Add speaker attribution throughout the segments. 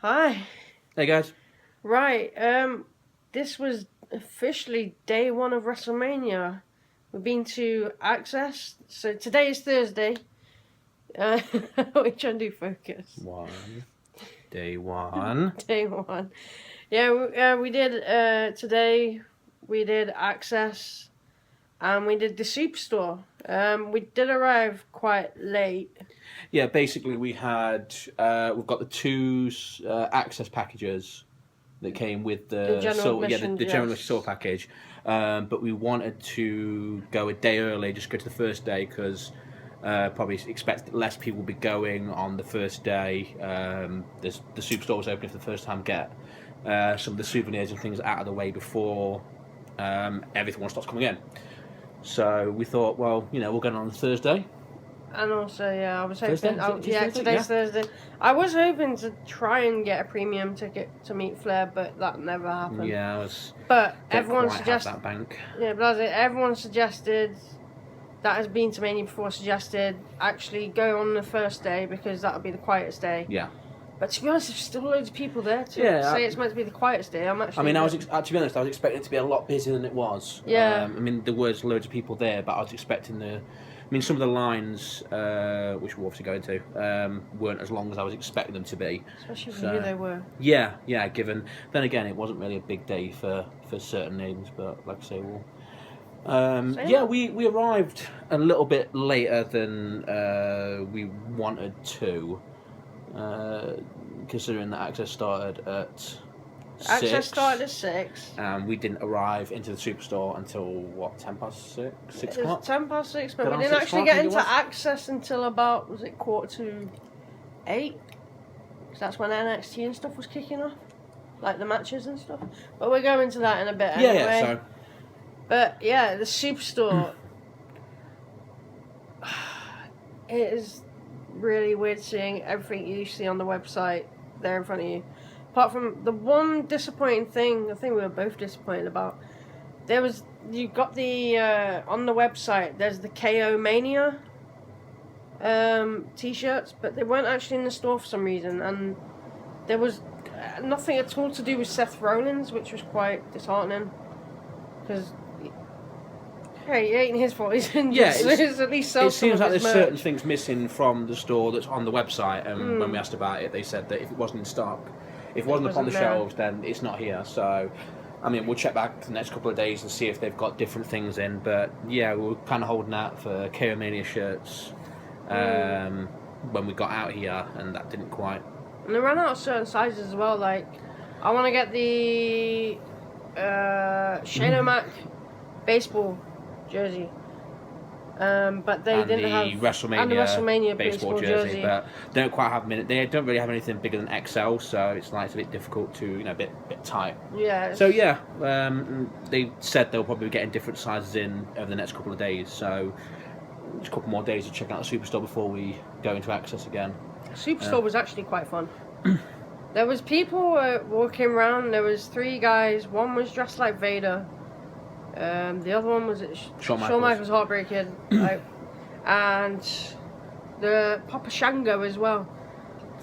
Speaker 1: Hi.
Speaker 2: Hey guys.
Speaker 1: Right, this was officially day one of Wrestlemania. We've been to Axxess, so today is Thursday. We're trying to do focus.
Speaker 2: Day one.
Speaker 1: Day one. Yeah, we did, today we did Axxess, and we did the superstore. We did arrive quite late.
Speaker 2: Yeah, basically we've got the two axxess packages that came with the
Speaker 1: general
Speaker 2: general
Speaker 1: admission
Speaker 2: store package. But we wanted to go a day early, just go to the first day because probably expect less people will be going on the first day. The superstore was open for the first time. Get some of the souvenirs and things out of the way before everyone starts coming in. So we thought, well, we're going on Thursday.
Speaker 1: And also, I was hoping.
Speaker 2: Thursday?
Speaker 1: Today's Thursday. I was hoping to try and get a premium ticket to meet Flair, but that never happened.
Speaker 2: Yeah,
Speaker 1: But everyone suggested
Speaker 2: that bank.
Speaker 1: Yeah, but everyone suggested that has been to Mania before. Suggested actually go on the first day because that would be the quietest day.
Speaker 2: Yeah.
Speaker 1: But to be honest, there's still loads of people there to say it's meant to be the quietest day. I'm actually.
Speaker 2: To be honest, I was expecting it to be a lot busier than it was.
Speaker 1: Yeah.
Speaker 2: There was loads of people there, but I was expecting some of the lines, which we'll obviously go into, weren't as long as I was expecting them to be.
Speaker 1: Especially for who they were.
Speaker 2: Yeah. Then again, it wasn't really a big day for certain names, but like I say, we arrived a little bit later than we wanted to, considering that Axxess started at 6.
Speaker 1: Axxess started at 6.
Speaker 2: We didn't arrive into the superstore until 10:06, 6 o'clock.
Speaker 1: It was 10:06, but we didn't actually get into Axxess until about 7:45. Because that's when NXT and stuff was kicking off, like the matches and stuff. But we'll go into that in a bit anyway.
Speaker 2: Yeah. So.
Speaker 1: But yeah, the superstore. It is really weird seeing everything you see on the website there in front of you. Apart from the one disappointing thing, I think we were both disappointed about. You got the on the website. There's the KO Mania t-shirts, but they weren't actually in the store for some reason, and there was nothing at all to do with Seth Rollins, which was quite disheartening. Because hey, it ain't his fault. He's injured.
Speaker 2: Yeah,
Speaker 1: it's at least
Speaker 2: it seems like there's certain things missing from the store that's on the website, and when we asked about it, they said that if it wasn't in stock, if it wasn't upon the shelves, then it's not here. So, we'll check back the next couple of days and see if they've got different things in. But yeah, we were kind of holding out for KO Mania shirts when we got out here, and that didn't quite.
Speaker 1: And they ran out of certain sizes as well. Like, I want to get the Shane O'Mac baseball jersey. But they didn't have
Speaker 2: the WrestleMania
Speaker 1: baseball jersey,
Speaker 2: but they don't quite have They don't really have anything bigger than XL, so it's a bit difficult to a bit tight.
Speaker 1: Yeah.
Speaker 2: So they said they'll probably be getting different sizes in over the next couple of days. So just a couple more days to check out the superstore before we go into Axxess again.
Speaker 1: Superstore was actually quite fun. There was people walking around. There was 3 guys. One was dressed like Vader. The other one was Shawn Michaels Heartbreaking, and the Papa Shango as well.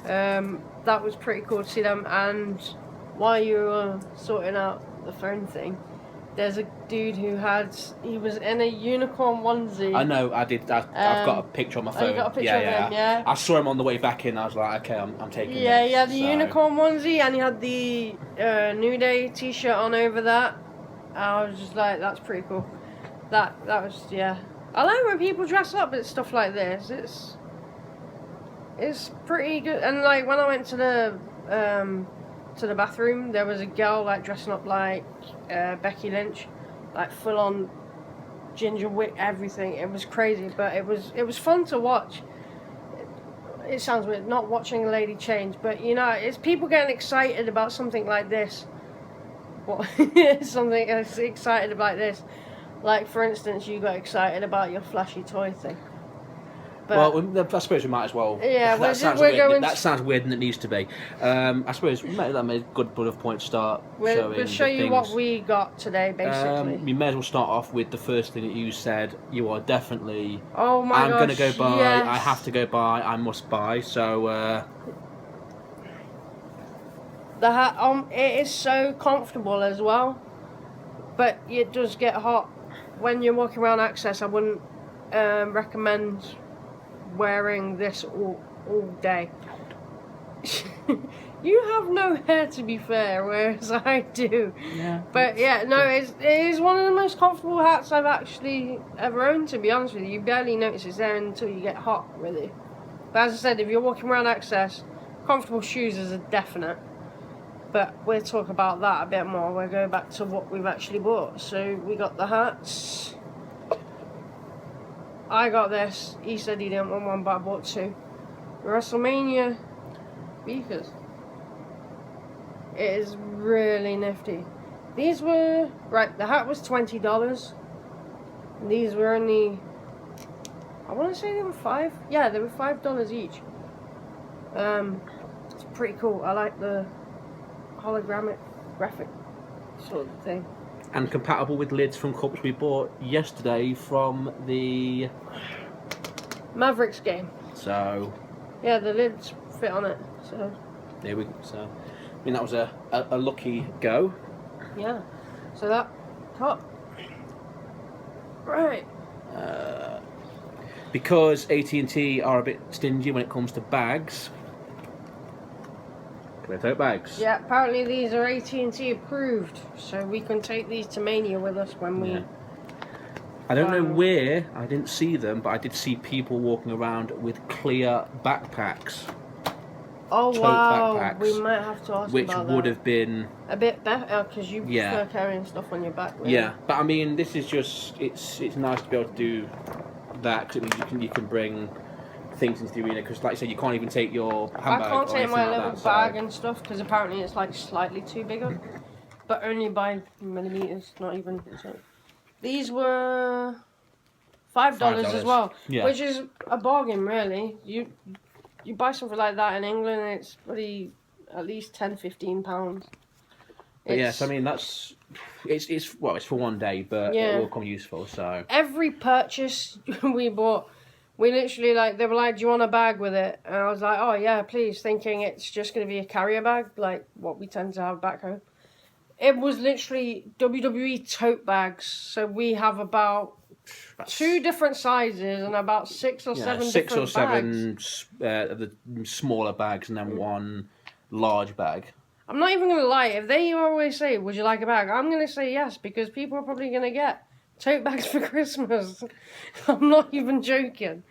Speaker 1: That was pretty cool to see them. And while you were sorting out the phone thing, there's a dude who was in a unicorn onesie.
Speaker 2: I know, I did. I've got a picture on my phone.
Speaker 1: You got a picture of him, yeah.
Speaker 2: I saw him on the way back in. I was like, okay, I'm taking this.
Speaker 1: Yeah, he had the unicorn onesie, and he had the New Day t-shirt on over that. I was just like, that's pretty cool. That was, yeah. I like when people dress up at stuff like this. It's pretty good. And when I went to the bathroom, there was a girl dressing up like Becky Lynch, full on ginger wig, everything. It was crazy, but it was fun to watch. It sounds weird not watching a lady change, but it's people getting excited about something like this. Something excited about this, for instance, you got excited about your flashy toy thing.
Speaker 2: But, I suppose we might as well.
Speaker 1: Yeah,
Speaker 2: that sounds weird than it needs to be. I suppose that made a good bullet point start.
Speaker 1: We'll show you what we got today, basically.
Speaker 2: We may as well start off with the first thing that you said. You are definitely.
Speaker 1: Oh my gosh!
Speaker 2: I'm going to go buy.
Speaker 1: Yes.
Speaker 2: I have to go buy. I must buy. So.
Speaker 1: The hat, it is so comfortable as well, but it does get hot when you're walking around axxess. I wouldn't recommend wearing this all day. You have no hair, to be fair, whereas I do.
Speaker 2: Yeah.
Speaker 1: But yeah, no, it is one of the most comfortable hats I've actually ever owned, to be honest with you. You barely notice it's there until you get hot, really. But as I said, if you're walking around axxess, comfortable shoes is a definite. But we'll talk about that a bit more. We'll go back to what we've actually bought. So we got the hats. I got this. He said he didn't want one, but I bought two. Wrestlemania beakers. It is really nifty. These were, right, the hat was $20. And these were only, I want to say they were $5. Yeah, they were $5 each. It's pretty cool. I like the holographic graphic sort of thing.
Speaker 2: And compatible with lids from cups we bought yesterday from the
Speaker 1: Mavericks game.
Speaker 2: So
Speaker 1: yeah, the lids fit on it. So
Speaker 2: there we go. So I mean that was a lucky go.
Speaker 1: Yeah. So that top. Right.
Speaker 2: Because AT&T are a bit stingy when it comes to bags. Clear tote bags.
Speaker 1: Yeah, apparently these are AT&T approved, so we can take these to Mania with us when we...
Speaker 2: Yeah. I don't know where, I didn't see them, but I did see people walking around with clear backpacks.
Speaker 1: Oh
Speaker 2: tote
Speaker 1: wow,
Speaker 2: backpacks,
Speaker 1: we might have to ask
Speaker 2: which
Speaker 1: about
Speaker 2: would
Speaker 1: that.
Speaker 2: have been
Speaker 1: a bit better, because you prefer carrying stuff on your back, really.
Speaker 2: Yeah, but I mean, this is just, it's nice to be able to do that, because you can bring things into the arena, because like I said, you can't even take your handbag.
Speaker 1: I can't take my
Speaker 2: like
Speaker 1: little bag and stuff, because apparently it's like slightly too big, but only by millimeters, not even. So. These were $5 as well, which is a bargain, really. You buy something like that in England, and it's pretty at least £10-15.
Speaker 2: But yes, I mean it's for one day, but it will come useful. So
Speaker 1: every purchase we bought, we literally they were like, "Do you want a bag with it?" And I was like, "Oh yeah, please," thinking it's just going to be a carrier bag, like what we tend to have back home. It was literally WWE tote bags, so we have about 2 different sizes and about 6 or 7
Speaker 2: six
Speaker 1: different
Speaker 2: or seven
Speaker 1: bags.
Speaker 2: of the smaller bags, and then one large bag.
Speaker 1: I'm not even going to lie, if they always say, "Would you like a bag?" I'm going to say yes, because people are probably going to get tote bags for Christmas. I'm not even joking.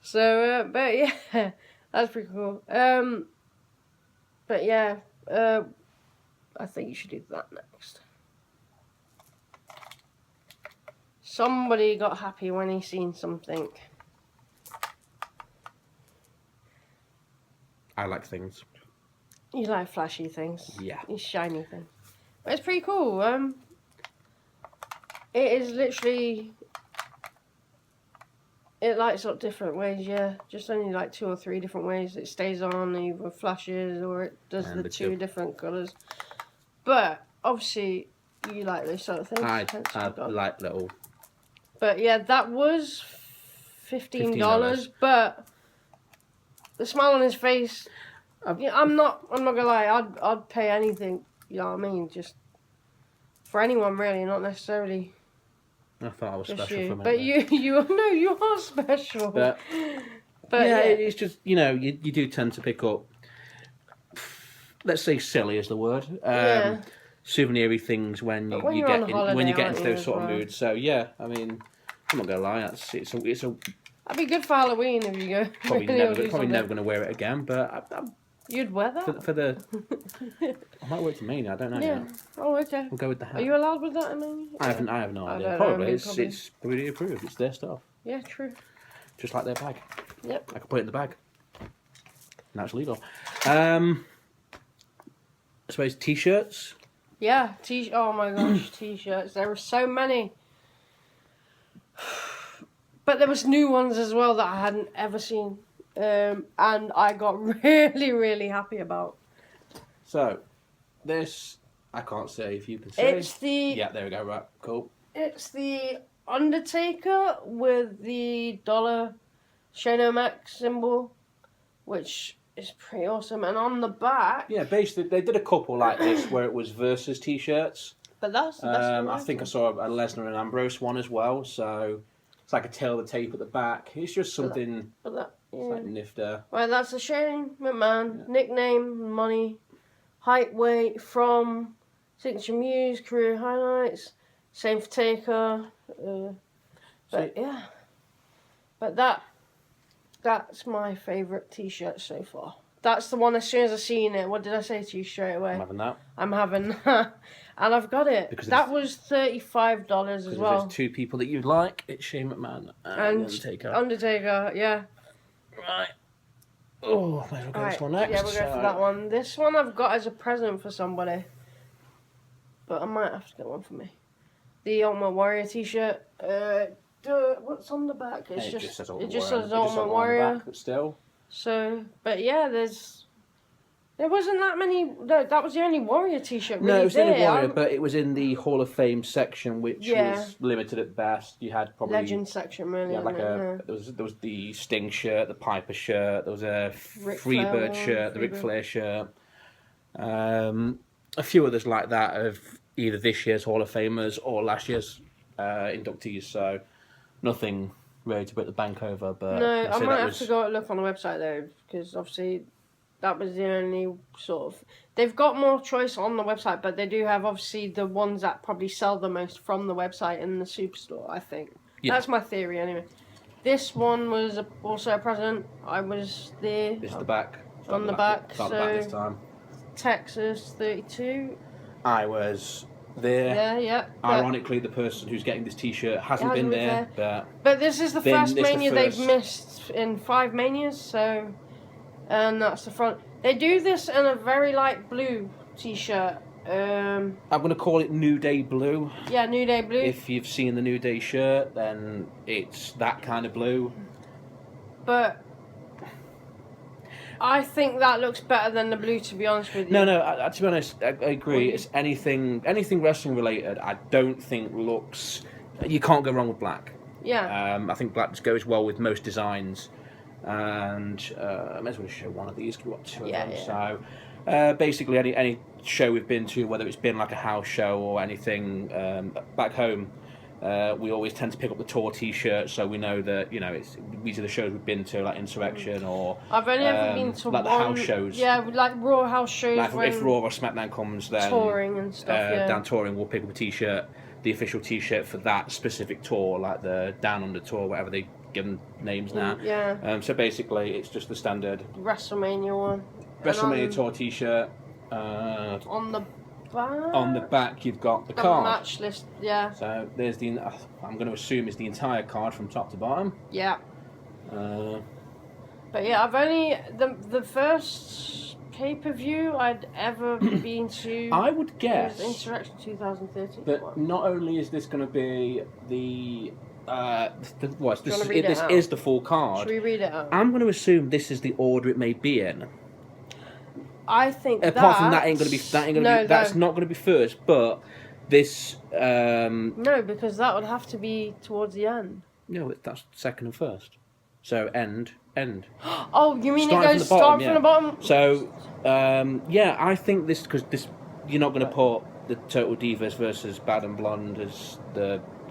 Speaker 1: So, but yeah, that's pretty cool. But yeah, I think you should do that next. Somebody got happy when he seen something.
Speaker 2: I like things.
Speaker 1: You like flashy things.
Speaker 2: Yeah.
Speaker 1: You shiny things. But it's pretty cool. It is literally... It lights up different ways, yeah. Just only like 2 or 3 different ways. It stays on, either flashes, or it does the 2 different colours. But, obviously, you like those sort of things.
Speaker 2: I like little...
Speaker 1: But, yeah, that was $15. But the smile on his face... I'm not gonna lie, I'd pay anything, you know what I mean? Just for anyone, really, not necessarily...
Speaker 2: I thought I was special
Speaker 1: you.
Speaker 2: for a minute.
Speaker 1: But you are special.
Speaker 2: But yeah, it's just, you do tend to pick up, let's say silly is the word, souvenir-y things when you get into those sort of moods. So yeah, I mean, I'm not gonna lie, it's a
Speaker 1: that'd be good for Halloween if you go.
Speaker 2: Probably never gonna wear it again, but
Speaker 1: you'd wear that
Speaker 2: for the. I might wear it to Mania. I don't know.
Speaker 1: Yeah.
Speaker 2: Yet.
Speaker 1: Oh, okay.
Speaker 2: We'll go with the hat.
Speaker 1: Are you allowed with that in Mania?
Speaker 2: I have no idea.
Speaker 1: Probably.
Speaker 2: It's really approved. It's their stuff.
Speaker 1: Yeah, true.
Speaker 2: Just like their bag.
Speaker 1: Yep.
Speaker 2: I can put it in the bag. Now it's legal. I suppose t-shirts.
Speaker 1: Yeah, oh my gosh, t-shirts. There were so many. But there was new ones as well that I hadn't ever seen. And I got really, really happy about. So,
Speaker 2: this, I can't say if you can see.
Speaker 1: It's the...
Speaker 2: Yeah, there we go, right, cool.
Speaker 1: It's the Undertaker with the dollar Shane O'Mac symbol, which is pretty awesome. And on the back...
Speaker 2: Yeah, basically, they did a couple like this where it was versus T-shirts.
Speaker 1: But that's the best one.
Speaker 2: I think I saw a Lesnar and Ambrose one as well, so it's like a tail of the tape at the back. It's just something
Speaker 1: It's
Speaker 2: like nifter.
Speaker 1: Well, that's a Shane McMahon. Nickname, money, height, weight, from, signature muse, career highlights, same for Taker. But that's my favourite T-shirt so far. That's the one, as soon as I seen it, what did I say to you straight away?
Speaker 2: I'm having that.
Speaker 1: I'm having that. And I've got it. Because that was $35 as well.
Speaker 2: There's two people that you like. It's Shane McMahon and Undertaker.
Speaker 1: Undertaker, yeah.
Speaker 2: Right. Oh, maybe we'll go this one next.
Speaker 1: Yeah, we'll go for that one. This one I've got as a present for somebody. But I might have to get one for me. The Ultimate Warrior T-shirt. What's on the back?
Speaker 2: It just says Ultimate
Speaker 1: Warrior.
Speaker 2: Back, but still.
Speaker 1: So, but yeah, there wasn't that many. No, that was the only Warrior T-shirt. Really,
Speaker 2: no, it was the only Warrior, but it was in the Hall of Fame section, which was limited at best. You had probably
Speaker 1: Legend section, really.
Speaker 2: Yeah, like there was the Sting shirt, the Piper shirt, there was a Freebird shirt, the Ric Flair shirt, a few others like that of either this year's Hall of Famers or last year's inductees. So nothing really to put the bank over. But
Speaker 1: no, I might have to go look on the website though, because obviously that was the only sort of... They've got more choice on the website, but they do have obviously the ones that probably sell the most from the website in the superstore, I think. Yeah. That's my theory anyway. This one was also a present. I was there.
Speaker 2: This is the back.
Speaker 1: On the back.
Speaker 2: So, the back this time.
Speaker 1: Texas 32.
Speaker 2: I was there.
Speaker 1: Yeah.
Speaker 2: Ironically, the person who's getting this T-shirt hasn't been there.
Speaker 1: But this is the first Mania they've missed in 5 Manias, so... And that's the front. They do this in a very light blue T-shirt. I'm
Speaker 2: going to call it New Day Blue.
Speaker 1: Yeah, New Day Blue.
Speaker 2: If you've seen the New Day shirt, then it's that kind of blue.
Speaker 1: But I think that looks better than the blue, to be honest with you.
Speaker 2: No, to be honest, I agree. It's anything wrestling related, I don't think looks... You can't go wrong with black.
Speaker 1: Yeah.
Speaker 2: I think black just goes well with most designs. And I may as well show one of these because we've got 2 of them. Yeah. So basically, any show we've been to, whether it's been like a house show or anything back home, we always tend to pick up the tour T-shirt, so we know that these are the shows we've been to, like Insurrection or
Speaker 1: I've only ever been to
Speaker 2: like the house shows.
Speaker 1: Yeah, like Raw house shows.
Speaker 2: Like if Raw or SmackDown comes, then
Speaker 1: touring and stuff.
Speaker 2: Down touring, we'll pick up a T-shirt, the official T-shirt for that specific tour, like the Down Under tour, whatever they give them names now.
Speaker 1: Yeah.
Speaker 2: So basically, it's just the standard
Speaker 1: WrestleMania one.
Speaker 2: WrestleMania tour T-shirt.
Speaker 1: On the back,
Speaker 2: you've got the card.
Speaker 1: Match list, yeah.
Speaker 2: So there's I'm going to assume is the entire card from top to bottom.
Speaker 1: Yeah. But yeah, I've only the first pay-per-view I'd ever been to.
Speaker 2: I would guess
Speaker 1: was Insurrection 2013.
Speaker 2: But not only is this going to be the
Speaker 1: this
Speaker 2: is the full card.
Speaker 1: Should we read it out?
Speaker 2: I'm going to assume this is the order it may be in.
Speaker 1: I think
Speaker 2: apart from that ain't going to be that's not going to be first, but this
Speaker 1: no, because that would have to be towards the end.
Speaker 2: No, that's second and first. So end.
Speaker 1: Oh, you mean it goes start from the bottom?
Speaker 2: So yeah, I think this because you're not going to put the Total Divas versus Bad and Blonde as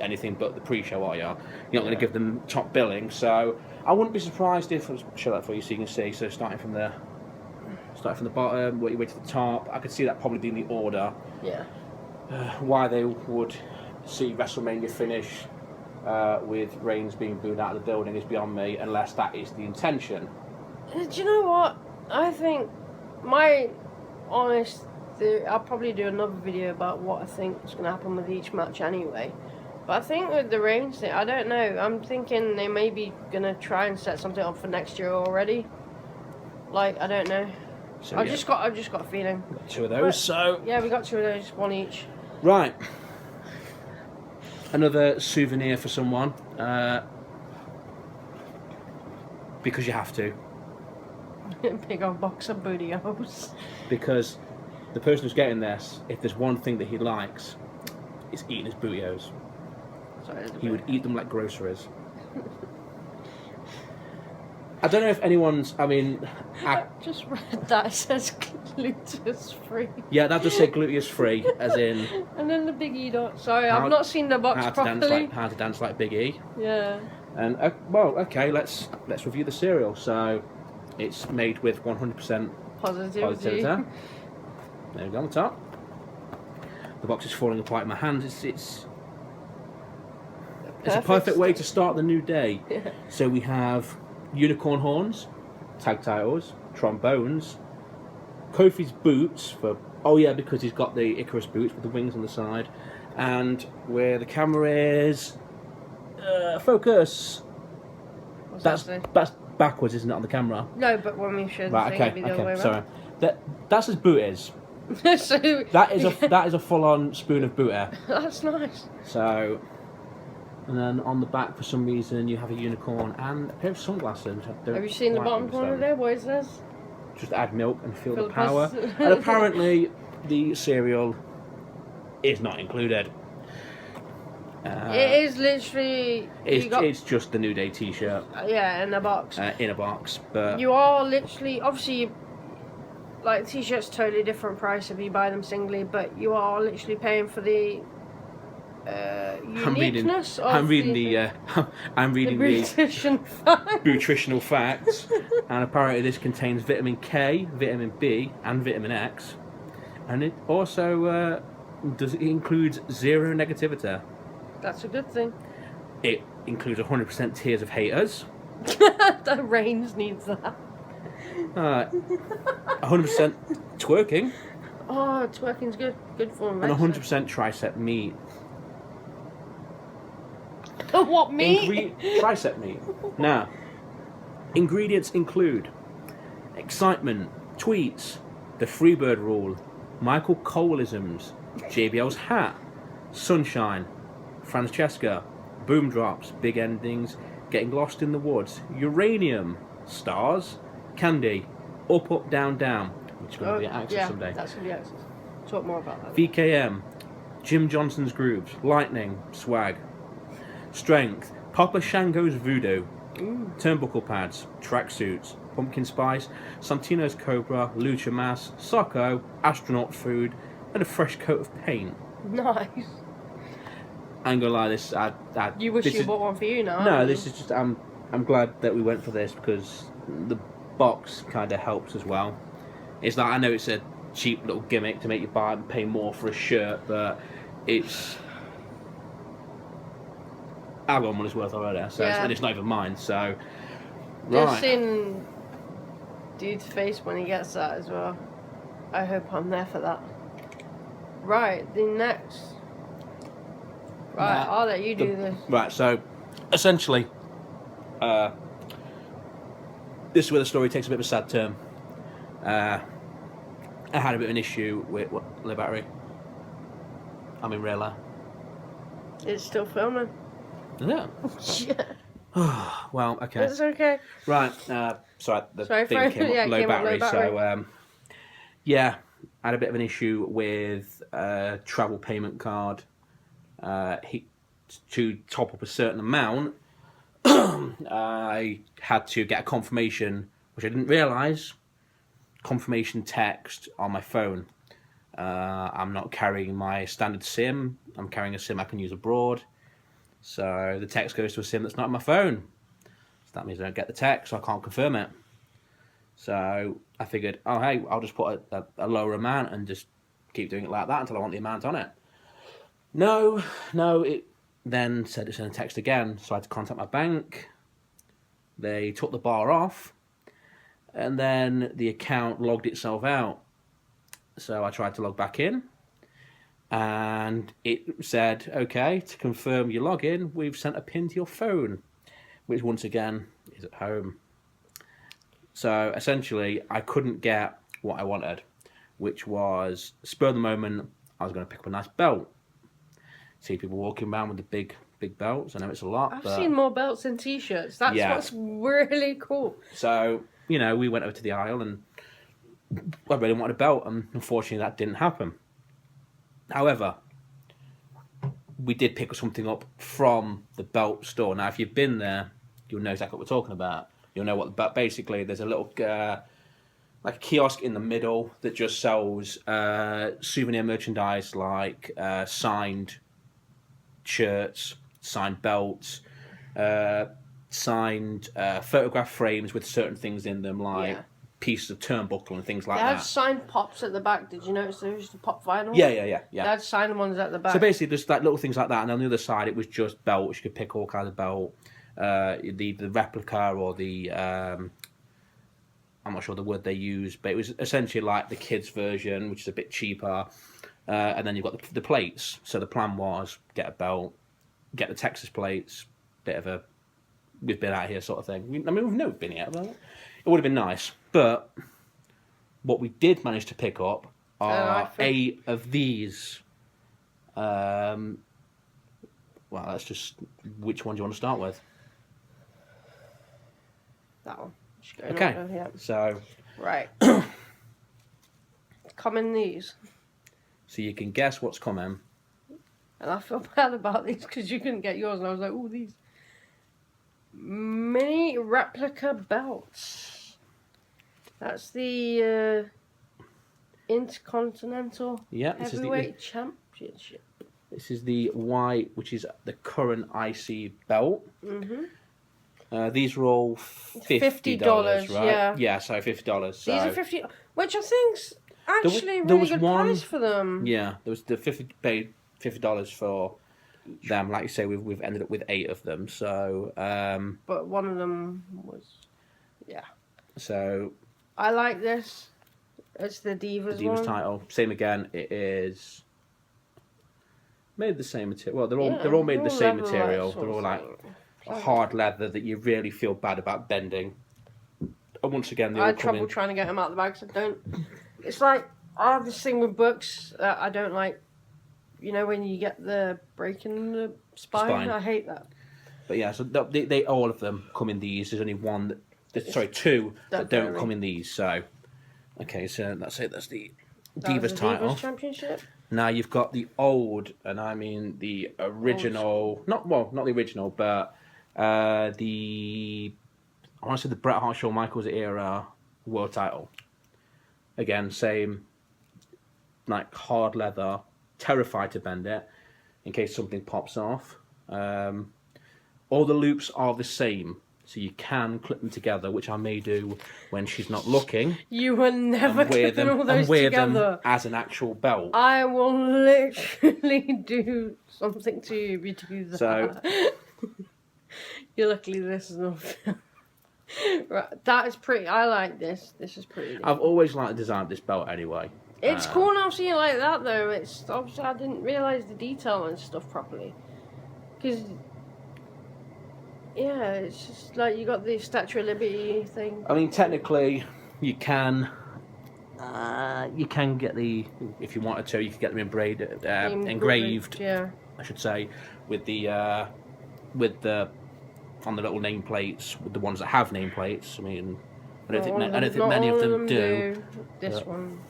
Speaker 2: anything but the pre-show, are you? You're not going to give them top billing, so I wouldn't be surprised if I'll show that for you so you can see. So starting from the bottom, work your way to the top. I could see that probably being the order.
Speaker 1: Yeah.
Speaker 2: Why they would see WrestleMania finish with Reigns being booed out of the building is beyond me, unless that is the intention.
Speaker 1: Do you know what? I think my honest theory, I'll probably do another video about what I think is going to happen with each match anyway. But I think with the Reigns thing, I don't know. I'm thinking they may be going to try and set something up for next year already. Like, I don't know.
Speaker 2: So,
Speaker 1: I've just got a feeling.
Speaker 2: Got 2 of those, so...
Speaker 1: Yeah, we got 2 of those, 1 each.
Speaker 2: Right. Another souvenir for someone. Because you have to.
Speaker 1: Big old box of booty-os.
Speaker 2: Because the person who's getting this, if there's one thing that he likes, it's eating his booty-os. He would eat them like groceries. I don't know if anyone's. I mean,
Speaker 1: I just read that it says gluteus free.
Speaker 2: Yeah, that does say gluteus free, as in.
Speaker 1: And then the Big E dot. Sorry, I've not seen the box properly.
Speaker 2: How to dance like Big E.
Speaker 1: Yeah.
Speaker 2: And okay, let's review the cereal. So, it's made with 100% positivity. There we go on the top. The box is falling apart in my hands. It's a perfect way to start the new day.
Speaker 1: Yeah.
Speaker 2: So we have unicorn horns, tag titles, trombones, Kofi's boots for because he's got the Icarus boots with the wings on the side, and where the camera is, focus. That's backwards, isn't it, on the camera?
Speaker 1: No, but when we should.
Speaker 2: Right. Okay.
Speaker 1: The other way
Speaker 2: sorry. That's as boot is.
Speaker 1: So,
Speaker 2: that is a full-on spoon of booter.
Speaker 1: That's nice.
Speaker 2: So, and then on the back, for some reason, you have a unicorn and a pair of sunglasses.
Speaker 1: Have you seen the bottom corner there? What it says?
Speaker 2: Just add milk and feel the power. And apparently, the cereal is not included.
Speaker 1: It is literally.
Speaker 2: It's just the New Day T-shirt.
Speaker 1: Yeah, in a box.
Speaker 2: In a box, but
Speaker 1: you are literally obviously. Like, T-shirts totally different price if you buy them singly, but you are literally paying for the uniqueness
Speaker 2: I'm reading the nutritional facts, and apparently this contains vitamin K, vitamin B, and vitamin X, and it also includes zero negativity.
Speaker 1: That's a good thing.
Speaker 2: It includes 100% tears of haters.
Speaker 1: The Reigns needs that.
Speaker 2: 100% twerking.
Speaker 1: Oh, twerking's good. Good for him.
Speaker 2: And 100% tricep meat.
Speaker 1: What meat?
Speaker 2: Tricep meat. Now, ingredients include excitement, tweets, the Freebird rule, Michael Coleisms, JBL's hat, sunshine, Francesca, boom drops, big endings, getting lost in the woods, uranium, stars, candy, up, up, down, down, which is going to be at axxess someday.
Speaker 1: That's going to be axxess. Talk more about that.
Speaker 2: VKM, Jim Johnson's grooves, lightning, swag, strength, Papa Shango's voodoo, turnbuckle pads, tracksuits, pumpkin spice, Santino's cobra, lucha mask, Socko, astronaut food, and a fresh coat of paint.
Speaker 1: Nice.
Speaker 2: I ain't gonna lie,
Speaker 1: you wish you bought one for you now?
Speaker 2: No, this is just I'm glad that we went for this because the box kind of helps as well. It's like, I know it's a cheap little gimmick to make you buy and pay more for a shirt, but it's I've got money's worth already, so and it's not even mine. So
Speaker 1: just seeing dude's face when he gets that as well. I hope I'm there for that. Right, the next. Right, I'll let you do this.
Speaker 2: Right, so essentially, this is where the story takes a bit of a sad turn. I had a bit of an issue with the battery. I'm in real life.
Speaker 1: It's still filming.
Speaker 2: Yeah.
Speaker 1: Yeah.
Speaker 2: Well, okay.
Speaker 1: It's okay.
Speaker 2: Right. Sorry, the thing came up low battery. So, I had a bit of an issue with a travel payment card. To top up a certain amount, I had to get a confirmation, which I didn't realise, confirmation text on my phone. I'm not carrying my standard SIM. I'm carrying a SIM I can use abroad. So the text goes to a SIM that's not on my phone. So that means I don't get the text, so I can't confirm it. So I figured, oh, hey, I'll just put a lower amount and just keep doing it like that until I want the amount on it. No, it then said to send a text again, so I had to contact my bank. They took the bar off, and then the account logged itself out. So I tried to log back in, and it said, okay, to confirm your login, we've sent a PIN to your phone, which once again is at home. So essentially, I couldn't get what I wanted, which was, spur of the moment, I was going to pick up a nice belt. See people walking around with the big belts. I know it's a lot.
Speaker 1: I've seen more belts than T-shirts. That's what's really cool.
Speaker 2: So, we went over to the aisle and I really wanted a belt, and unfortunately that didn't happen. However, we did pick something up from the belt store. Now, if you've been there, you'll know exactly what we're talking about. you'll know what. But basically, there's a little like a kiosk in the middle that just sells souvenir merchandise like signed shirts, signed belts, signed photograph frames with certain things in them, like pieces of turnbuckle and things like that.
Speaker 1: They had signed pops at the back. Did you notice there was the pop vinyl?
Speaker 2: Yeah.
Speaker 1: They had signed ones at the back.
Speaker 2: So basically, there's like little things like that, and on the other side, it was just belts. You could pick all kinds of belt. The replica or the I'm not sure the word they use, but it was essentially like the kids' version, which is a bit cheaper. And then you've got the plates. So the plan was get a belt, get the Texas plates, bit of a we've been out here sort of thing. I mean, we've never been here, but it would have been nice. But what we did manage to pick up are 8 of these. Well, that's just which one do you want to start with?
Speaker 1: That one.
Speaker 2: Okay, so
Speaker 1: right, come in these.
Speaker 2: So you can guess what's coming.
Speaker 1: And I feel bad about these because you couldn't get yours, and I was like, "Oh, these mini replica belts." That's the Intercontinental Heavyweight Championship.
Speaker 2: This is the white, which is the current IC belt. These are all $50, right? Yeah, so $50. So.
Speaker 1: These are $50, which I think's actually really good price for them.
Speaker 2: Yeah, there was the $50 for them. Like you say, we've ended up with 8 of them. So,
Speaker 1: but one of them was,
Speaker 2: So,
Speaker 1: I like this. It's the Divas one.
Speaker 2: Title. Same again. It is made the same material. Well, they're all made of the same material. They're all like hard leather that you really feel bad about bending. And once again,
Speaker 1: I had trouble trying to get them out of the bag. So don't. It's like I have this thing with books that I don't like. You know when you get the break in the spine? I hate that.
Speaker 2: But yeah, so they all of them come in these. There's only one. Sorry, 2 that don't come in these. So, okay, so that's it. That's the Divas title.
Speaker 1: Divas Championship.
Speaker 2: Now you've got the old, and I mean the original. Not the original, but I want to say the Bret Hart, Shawn Michaels era world title. Again, same, like hard leather, terrified to bend it in case something pops off. All the loops are the same, so you can clip them together, which I may do when she's not looking.
Speaker 1: You will never clip all those together.
Speaker 2: Them as an actual belt.
Speaker 1: I will literally do something to you if you do that.
Speaker 2: So,
Speaker 1: you're lucky this is not. Right, that is pretty. I like this. This is pretty.
Speaker 2: I've always liked the design of this belt anyway.
Speaker 1: It's cool now seeing it like that though. It's obviously I didn't realise the detail and stuff properly. Because it's just like you got the Statue of Liberty thing.
Speaker 2: I mean, technically, you can get the, if you wanted to, you could get them engraved.
Speaker 1: Yeah.
Speaker 2: I should say, with the on the little nameplates, with the ones that have nameplates. I mean, I don't think many of them do.
Speaker 1: This one.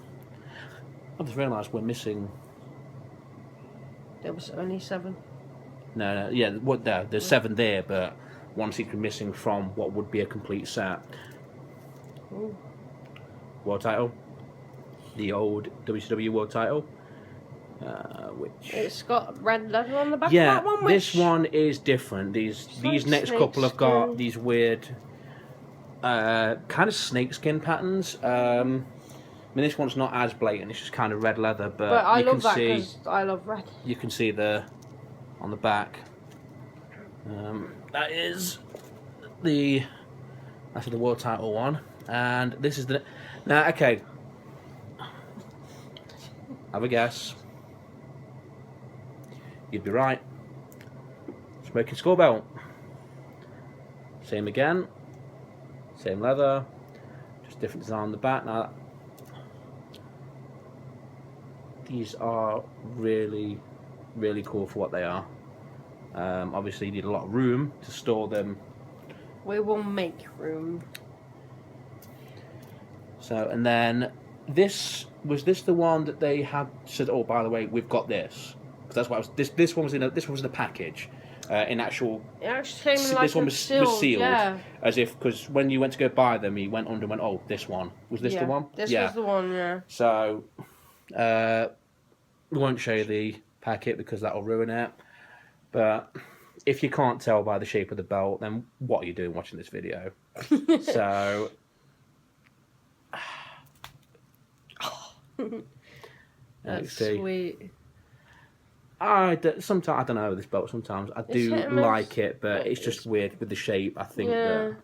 Speaker 2: I've just realised we're missing.
Speaker 1: There was only 7.
Speaker 2: No, yeah, there's 7 there, but one seems to be missing from what would be a complete set.
Speaker 1: Ooh.
Speaker 2: World title, the old WCW world title. Which
Speaker 1: it's got red leather on the back.
Speaker 2: Yeah,
Speaker 1: of that one,
Speaker 2: this one is different. These next couple have got these weird kind of snakeskin patterns. I mean, this one's not as blatant. It's just kind of red leather, but
Speaker 1: I
Speaker 2: you
Speaker 1: love
Speaker 2: can
Speaker 1: that
Speaker 2: see.
Speaker 1: because I love red.
Speaker 2: You can see on the back. That is the world title one, and this is the now. Okay, have a guess. You'd be right. Smoking skull belt. Same again. Same leather. Just different design on the back. Now, these are really, really cool for what they are. Obviously, you need a lot of room to store them.
Speaker 1: We will make room.
Speaker 2: So, and then this was the one that they had said, oh, by the way, we've got this. Because that's what this one was in the package. in actual.
Speaker 1: It actually came in
Speaker 2: This one was sealed,
Speaker 1: yeah.
Speaker 2: as if because when you went to go buy them, he went under and went, "Oh, this one was this the one?"
Speaker 1: This was the one, yeah.
Speaker 2: So, we won't show you the packet because that'll ruin it. But if you can't tell by the shape of the belt, then what are you doing watching this video? So.
Speaker 1: That's sweet.
Speaker 2: Sometimes I don't know this belt. Sometimes I do like it, but it's just weird with the shape. I think that.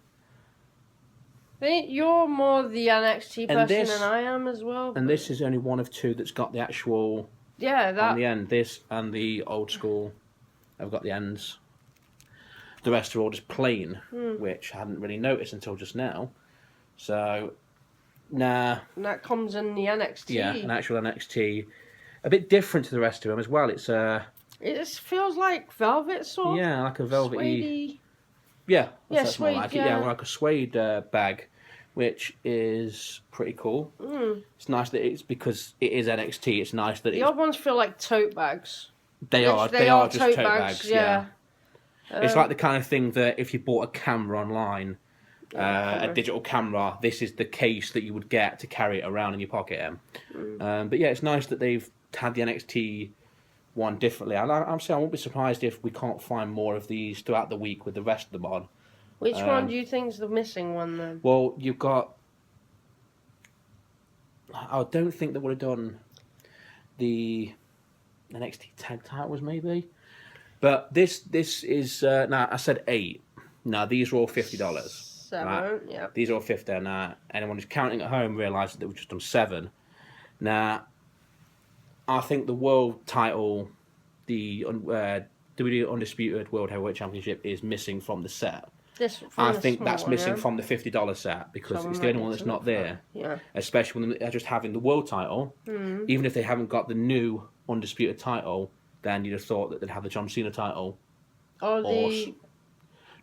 Speaker 1: I think you're more the NXT person than I am as well.
Speaker 2: And this is only one of two that's got the actual.
Speaker 1: Yeah, that.
Speaker 2: On the end, this and the old school, have got the ends. The rest are all just plain, which I hadn't really noticed until just now. So, nah.
Speaker 1: And that comes in the NXT.
Speaker 2: Yeah, an actual NXT. A bit different to the rest of them as well. It's
Speaker 1: It just feels like velvet sort of.
Speaker 2: Yeah, like a velvety.
Speaker 1: Suede-y.
Speaker 2: Yeah,
Speaker 1: that's
Speaker 2: more
Speaker 1: suede,
Speaker 2: like it. Yeah, like a suede bag, which is pretty cool. It's nice that it's because it is NXT. It's nice that
Speaker 1: the other ones feel like tote bags.
Speaker 2: They are just tote bags. Yeah. It's like the kind of thing that if you bought a camera online. A digital camera, this is the case that you would get to carry it around in your pocket. But yeah, it's nice that they've had the NXT one differently. I'm saying I won't be surprised if we can't find more of these throughout the week with the rest of them on.
Speaker 1: Which one do you think's the missing one then?
Speaker 2: Well, you've got. I don't think they would have done the NXT tag titles maybe, but this is now I said 8. Now these are all $50.
Speaker 1: 7,
Speaker 2: right?
Speaker 1: Yeah.
Speaker 2: These are all 50. Now, anyone who's counting at home realises that we've just done 7. Now, I think the world title, the WWE Undisputed World Heavyweight Championship, is missing from the set. I think that's missing from the $50 set because it's the only one that's not there.
Speaker 1: Yeah.
Speaker 2: Especially when they're just having the world title. Even if they haven't got the new Undisputed title, then you'd have thought that they'd have the John Cena title.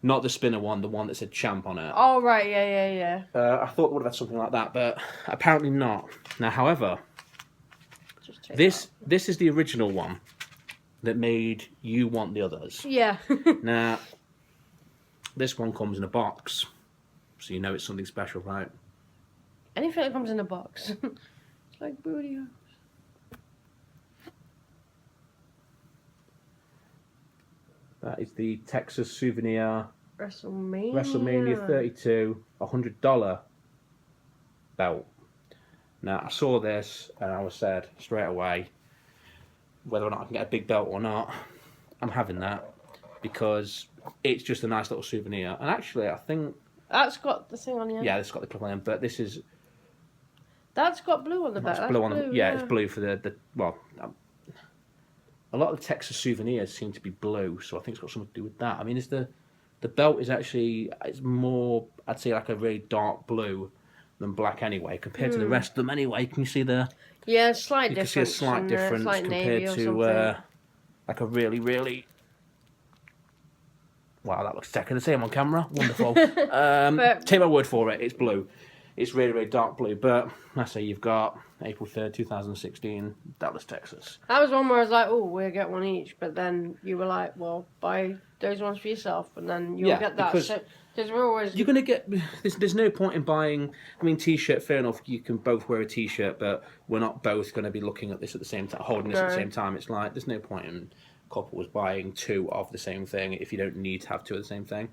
Speaker 2: Not the spinner one, the one that said champ on it.
Speaker 1: Oh, right, yeah.
Speaker 2: I thought they would have had something like that, but apparently not. Now, however, this is the original one that made you want the others.
Speaker 1: Yeah.
Speaker 2: Now, this one comes in a box, so you know it's something special, right?
Speaker 1: Anything that comes in a box. It's like booty.
Speaker 2: That is the Texas Souvenir
Speaker 1: WrestleMania
Speaker 2: 32 $100 belt. Now I saw this and I was said straight away whether or not I can get a big belt or not. I'm having that because it's just a nice little souvenir. And actually, I think
Speaker 1: that's got the thing on the end.
Speaker 2: Yeah, it's got the clip on the end, but this is.
Speaker 1: That's got blue on the back.
Speaker 2: It's blue on the yeah, it's blue for the well. A lot of the Texas souvenirs seem to be blue, so I think it's got something to do with that. I mean, the belt is actually it's more I'd say like a very dark blue than black anyway compared to the rest of them anyway. Can you see the
Speaker 1: slight difference?
Speaker 2: You can see a slight difference compared to like a really wow, that looks second to see him on camera. Wonderful. Take my word for it, it's blue. It's really dark blue, but I say you've got April 3rd, 2016, Dallas, Texas.
Speaker 1: That was one where I was like, oh, we'll get one each, but then you were like, well, buy those ones for yourself, and then you'll get that. Because we're always...
Speaker 2: You're going to get... There's no point in buying... I mean, T-shirt, fair enough, you can both wear a T-shirt, but we're not both going to be looking at this at the same time, holding this at the same time. It's like, there's no point in couples buying 2 of the same thing if you don't need to have 2 of the same thing.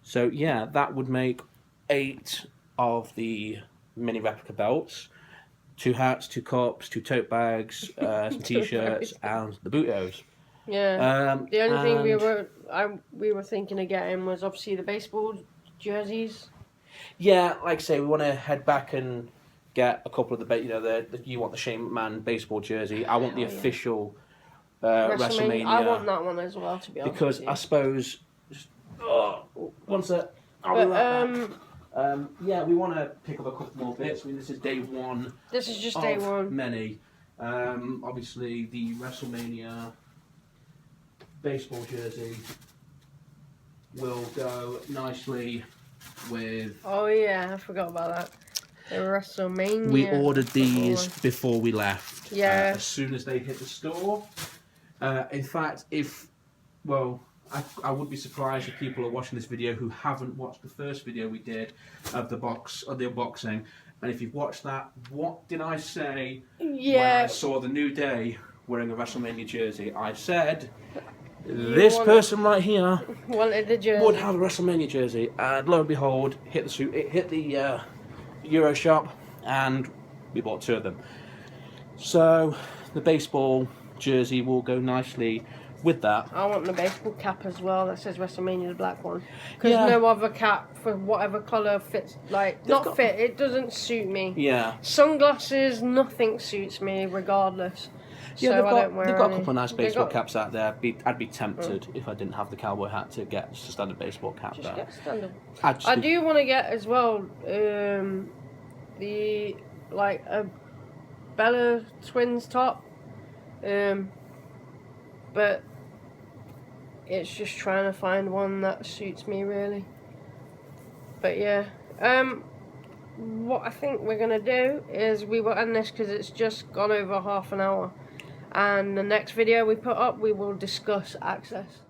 Speaker 2: So, yeah, that would make 8 of the mini replica belts. 2 hats, 2 cups, 2 tote bags, some T-shirts, and the bootos.
Speaker 1: Yeah. The only thing we were thinking of getting was obviously the baseball jerseys.
Speaker 2: Yeah, like I say, we want to head back and get a couple of you want the Shane McMahon baseball jersey. I want the official WrestleMania.
Speaker 1: I want that one as well, to be honest.
Speaker 2: Because I suppose. One sec. I'll be right back. Yeah, we want to pick up a couple more bits. I mean, this is day 1.
Speaker 1: This is just day 1.
Speaker 2: Many. Obviously, the WrestleMania baseball jersey will go nicely with.
Speaker 1: Oh yeah, I forgot about that. The WrestleMania.
Speaker 2: We ordered these before we left.
Speaker 1: Yeah.
Speaker 2: As soon as they hit the store, In fact, I would be surprised if people are watching this video who haven't watched the first video we did of the unboxing. And if you've watched that, what did I say when I saw the New Day wearing a WrestleMania jersey? I said, this person right here
Speaker 1: wanted the jersey.
Speaker 2: Would have a WrestleMania jersey. And lo and behold, it hit the Euro shop, and we bought 2 of them. So the baseball jersey will go nicely with that.
Speaker 1: I want the baseball cap as well that says WrestleMania, the black one. Because no other cap for whatever colour fits, it doesn't suit me.
Speaker 2: Yeah.
Speaker 1: Sunglasses, nothing suits me regardless.
Speaker 2: Yeah,
Speaker 1: so
Speaker 2: they've got a couple of nice baseball caps out there. I'd be tempted if I didn't have the cowboy hat to get just a standard baseball cap.
Speaker 1: Just get standard.
Speaker 2: I
Speaker 1: do want to get as well a Bella Twins top, but it's just trying to find one that suits me really. But yeah, what I think we're gonna do is we will end this because it's just gone over half an hour, and the next video we put up we will discuss axxess.